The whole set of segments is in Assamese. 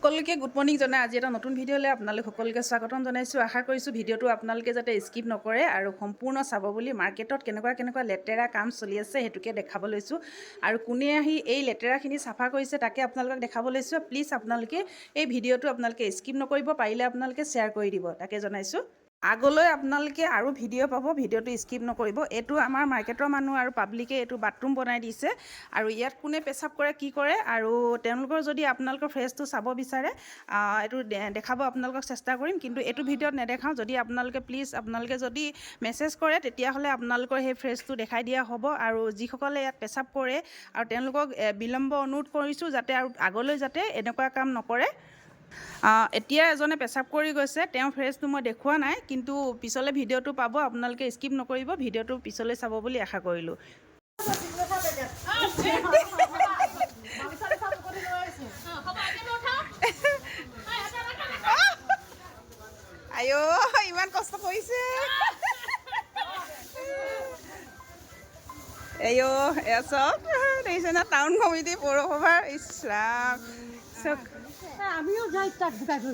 সকলোকে গুড মৰ্নিং জনাই আজি এটা নতুন ভিডিঅ'লৈ আপোনালোক সকলোকে স্বাগতম জনাইছোঁ। আশা কৰিছোঁ ভিডিঅ'টো আপোনালোকে যাতে স্কিপ নকৰে আৰু সম্পূৰ্ণ চাব বুলি মাৰ্কেটত কেনেকুৱা লেতেৰা কাম চলি আছে সেইটোকে দেখাব লৈছোঁ আৰু কোনে আহি এই লেতেৰাখিনি চাফা কৰিছে তাকে আপোনালোকক দেখাব লৈছোঁ। প্লিজ আপোনালোকে এই ভিডিঅ'টো আপোনালোকে স্কিপ নকৰিব, পাৰিলে আপোনালোকে শ্বেয়াৰ কৰি দিব তাকে জনাইছোঁ। আগলৈ আপোনালোকে আৰু ভিডিঅ' পাব, ভিডিঅ'টো স্কিপ নকৰিব। এইটো আমাৰ মাৰ্কেটৰ মানুহ আৰু পাব্লিকে এইটো বাথৰুম বনাই দিছে আৰু ইয়াত কোনে পেচাব কৰে কি কৰে আৰু তেওঁলোকৰ যদি আপোনালোকৰ ফ্ৰেছটো চাব বিচাৰে এইটো দেখাব আপোনালোকক চেষ্টা কৰিম, কিন্তু এইটো ভিডিঅ'ত নেদেখাওঁ। যদি আপোনালোকে প্লিজ আপোনালোকে যদি মেছেজ কৰে তেতিয়াহ'লে আপোনালোকৰ সেই ফ্ৰেছটো দেখাই দিয়া হ'ব। আৰু যিসকলে ইয়াত পেচাব কৰে আৰু তেওঁলোকক বিলম্ব অনুৰোধ কৰিছোঁ যাতে আৰু আগলৈ যাতে এনেকুৱা কাম নকৰে। এতিয়া এজনে পেচাব কৰি গৈছে, তেওঁৰ ফ্ৰেছটো মই দেখুওৱা নাই, কিন্তু পিছলৈ ভিডিঅ'টো পাব। আপোনালোকে স্কিপ নকৰিব, ভিডিঅ'টো পিছলৈ চাব বুলি আশা কৰিলোঁ। আইও ইমান কষ্ট কৰিছে। আইও এয়া চব দেখিছে না, টাউন কমিটি পৌৰসভাৰ ইছৰাম চব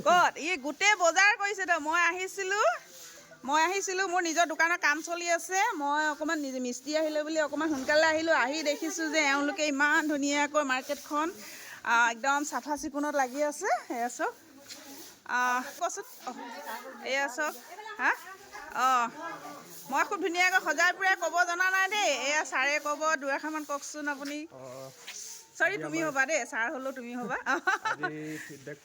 ক'ত ই গোটেই বজাৰ কৰিছে। তো মই আহিছিলোঁ মোৰ নিজৰ দোকানৰ কাম চলি আছে। মই অকণমান নিজে মিস্ত্ৰী আহিলে বুলি অকণমান সোনকালে আহিলোঁ। আহি দেখিছোঁ যে এওঁলোকে ইমান ধুনীয়াকৈ মাৰ্কেটখন একদম চাফা চিকুণত লাগি আছে। এয়া চব কচোন এয়া চব মই খুব ধুনীয়াকৈ সজাই পুৰাই ক'ব জনা নাই দেই। এয়া ছাৰে ক'ব, দুআষাৰমান কওকচোন আপুনি। সৰি তুমি হ'বা দেই, ছাৰ হ'লেও তুমি হ'বা। আজি ফিডবেক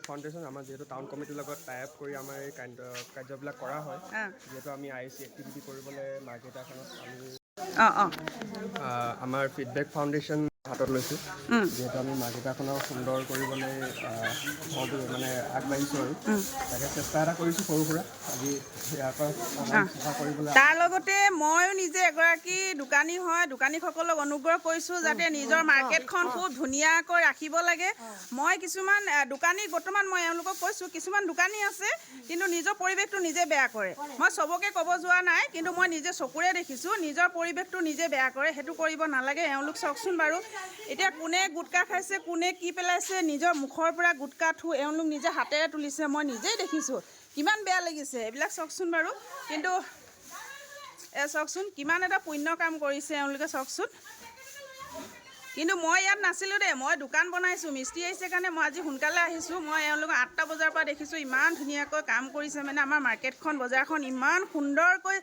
ফাউণ্ডেশ্যন আমাৰ যিহেতু টাউন কমিটিৰ লগত টাই আপ কৰি আমাৰ এই কাৰ্যবিলাক কৰা হয়। যিহেতু আমি IC এক্টিভিটি কৰিবলৈ মাৰ্কেট এখনত আমাৰ ফিডবেক ফাউণ্ডেশ্যন হাতত লৈছোঁ। যিহেতু আমি মাৰ্কেটাখনক সুন্দৰ কৰিবলৈ আগবাঢ়িছোঁ আৰু তাকে চেষ্টা এটা কৰিছোঁ সৰু সুৰা আজি চাফা কৰিবলৈ। তাৰ লগতে ময়ো নিজে এগৰাকী দোকানী হয়, দোকানীসকলক অনুগ্ৰহ কৰিছোঁ যাতে নিজৰ মাৰ্কেটখন খুব ধুনীয়াকৈ ৰাখিব লাগে। মই কিছুমান দোকানী বৰ্তমান মই এওঁলোকক কৈছোঁ, কিছুমান দোকানী আছে কিন্তু নিজৰ পৰিৱেশটো নিজে বেয়া কৰে। মই চবকে ক'ব যোৱা নাই, কিন্তু মই নিজে চকুৰে দেখিছোঁ নিজৰ পৰিৱেশটো নিজে বেয়া কৰে। সেইটো কৰিব নালাগে। এওঁলোক চাওকচোন বাৰু, এতিয়া কোনে গুটকা খাইছে, কোনে কি পেলাইছে, নিজৰ মুখৰ পৰা গুটকা এওঁলোক নিজে হাতেৰে তুলিছে। মই নিজেই দেখিছোঁ, কিমান বেয়া লাগিছে এইবিলাক চাওকচোন বাৰু। কিন্তু চাওকচোন কিমান এটা পুণ্য কাম কৰিছে এওঁলোকে চাওকচোন। কিন্তু মই ইয়াত নাছিলোঁ দেই, মই দোকান বনাইছোঁ, মিস্ত্ৰী আহিছে কাৰণে মই আজি সোনকালে আহিছোঁ। মই এওঁলোকক 8টা বজাৰ পৰা দেখিছোঁ ইমান ধুনীয়াকৈ কাম কৰিছে, মানে আমাৰ মাৰ্কেটখন বজাৰখন ইমান সুন্দৰকৈ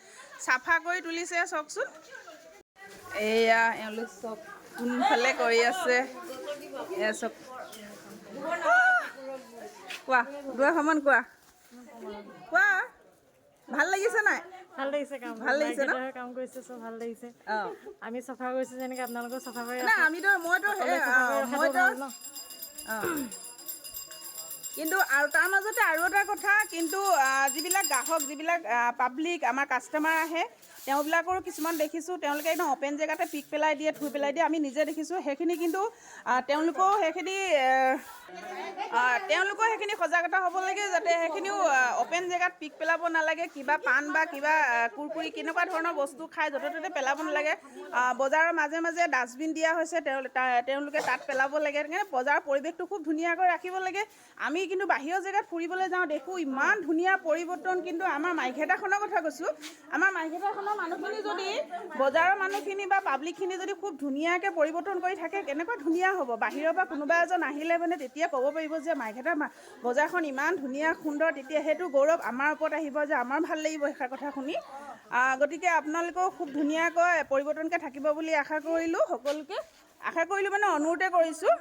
চাফা কৰি তুলিছে চাওকচোন। এয়া এওঁলোক চব কোনফালে কৰি আছে এয়া চব। কোৱা দুআষাৰমান কোৱা ভাল লাগিছে নাই? ভাল লাগিছে কাম, ভাল লাগিছে ন? কাম কৰিছে চব ভাল লাগিছে। আমি চাফা কৰিছোঁ যেনেকৈ আপোনালোকেও চাফা কৰি কিন্তু আৰু তাৰ মাজতে আৰু এটা কথা, কিন্তু যিবিলাক গ্ৰাহক, যিবিলাক পাব্লিক আমাৰ কাষ্টমাৰ আহে, তেওঁবিলাকৰো কিছুমান দেখিছোঁ তেওঁলোকে একদম অ'পেন জেগাতে পিক পেলাই দিয়ে, থুই পেলাই দিয়ে। আমি নিজে দেখিছোঁ সেইখিনি, কিন্তু তেওঁলোকেও সেইখিনি সজাগতা হ'ব লাগে যাতে সেইখিনিও অ'পেন জেগাত পিক পেলাব নালাগে। কিবা পাণ বা কিবা কুৰকুৰি কেনেকুৱা ধৰণৰ বস্তু খাই য'তে ত'তে পেলাব নালাগে। বজাৰৰ মাজে মাজে ডাষ্টবিন দিয়া হৈছে, তেওঁলোকে তাত পেলাব লাগে। বজাৰৰ পৰিৱেশটো খুব ধুনীয়াকৈ ৰাখিব লাগে। আমি কিন্তু বাহিৰৰ জেগাত ফুৰিবলৈ যাওঁ, দেখোঁ ইমান ধুনীয়া পৰিৱৰ্তন। কিন্তু আমাৰ মাৰ্কেটাখনৰ কথা কৈছোঁ, আমাৰ মাৰ্কেটাখনৰ মানুহখিনি যদি বজাৰৰ মানুহখিনি বা পাব্লিকখিনি যদি খুব ধুনীয়াকৈ পৰিৱৰ্তন কৰি থাকে, কেনেকুৱা ধুনীয়া হ'ব। বাহিৰৰ পৰা কোনোবা এজন আহিলে মানে তেতিয়া ক'ব পাৰিব যে মাৰ্কেটৰ বজাৰখন ইমান ধুনীয়া সুন্দৰ, তেতিয়া সেইটো গৌৰৱ আমাৰ ওপৰত আহিব যে আমাৰ ভাল লাগিব সেই কথা শুনি। গতিকে আপোনালোকেও খুব ধুনীয়াকৈ পৰিৱৰ্তনকৈ থাকিব বুলি আশা কৰিলোঁ। সকলোকে আশা কৰিলোঁ মানে অনুৰোধে কৰিছোঁ।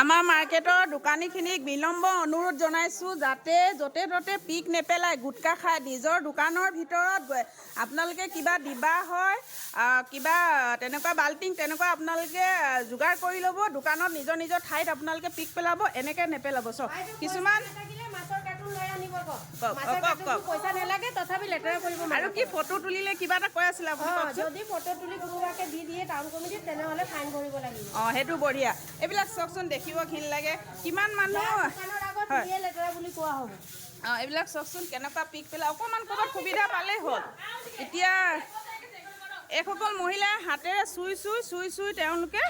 আমাৰ মাৰ্কেটৰ দোকানীখিনিক বিলম্ব অনুৰোধ জনাইছোঁ যাতে য'তে ত'তে পিক নেপেলাই, গুটকা খাই নিজৰ দোকানৰ ভিতৰত আপোনালোকে কিবা দিবা হয়, কিবা তেনেকুৱা বাল্টিং তেনেকুৱা আপোনালোকে যোগাৰ কৰি ল'ব। দোকানত নিজৰ নিজৰ ঠাইত আপোনালোকে পিক পেলাব, এনেকৈ নেপেলাব। চব কিছুমান পইচা নালাগে তথাপি লেতেৰা কৰিব। আৰু কি ফটো তুলিলে কিবা এটা কৈ আছিলে আপুনি? যদি ফটো তুলি কোনোবাকে দি দিয়ে টাউন কমিটিত তেনেহ'লে ফাইন ভৰিব লাগিব। সেইটো বঢ়িয়া। এইবিলাক চাওকচোন, দেখিব ঘিণ লাগে। কিমান মানুহ লেতেৰা বুলি কোৱা হ'ব। এইবিলাক চাওকচোন কেনেকুৱা পিক পেলাই। অকণমান ক'ৰবাত সুবিধা পালেই হ'ল। এতিয়া এইসকল মহিলাই হাতেৰে চুই তেওঁলোকে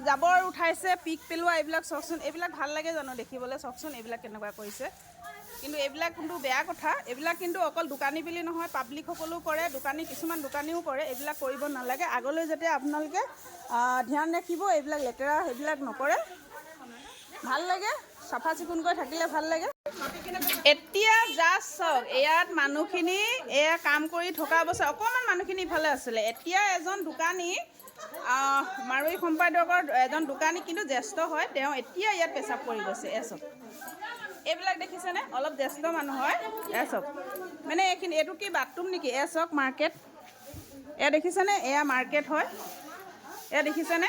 জাবৰ উঠাইছে, পিক পেলোৱা এইবিলাক চাওকচোন। এইবিলাক ভাল লাগে জানো দেখিবলৈ? চাওকচোন এইবিলাক কেনেকুৱা কৰিছে। কিন্তু এইবিলাক কিন্তু বেয়া কথা। এইবিলাক কিন্তু অকল দোকানী বুলি নহয়, পাব্লিকসকলেও কৰে, কিছুমান দোকানীও কৰে। এইবিলাক কৰিব নালাগে। আগলৈ যাতে আপোনালোকে ধ্যান ৰাখিব, এইবিলাক লেতেৰা সেইবিলাক নকৰে। ভাল লাগে, চাফা চিকুণকৈ থাকিলে ভাল লাগে। এতিয়া জাষ্ট চাওক, ইয়াত মানুহখিনি এয়া কাম কৰি থকা অৱস্থা, অকণমান মানুহখিনি ইফালে আছিলে। এতিয়া এজন দোকানী, মাৰোৱাৰী সম্পাদকৰ এজন দোকানী, কিন্তু জ্যেষ্ঠ হয়, তেওঁ এতিয়া ইয়াত পেচাব কৰি গৈছে। এয়া চাওক, এইবিলাক দেখিছেনে? অলপ জ্যেষ্ঠ মানুহ হয়। এয়া চাওক, মানে এইটো কি বাথৰুম নেকি? এয়া চাওক মাৰ্কেট, এয়া দেখিছেনে? এয়া মাৰ্কেট হয়। এয়া দেখিছেনে?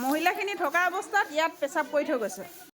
মহিলাখিনি থকা অৱস্থাত ইয়াত পেচাব কৰি থৈ গৈছে।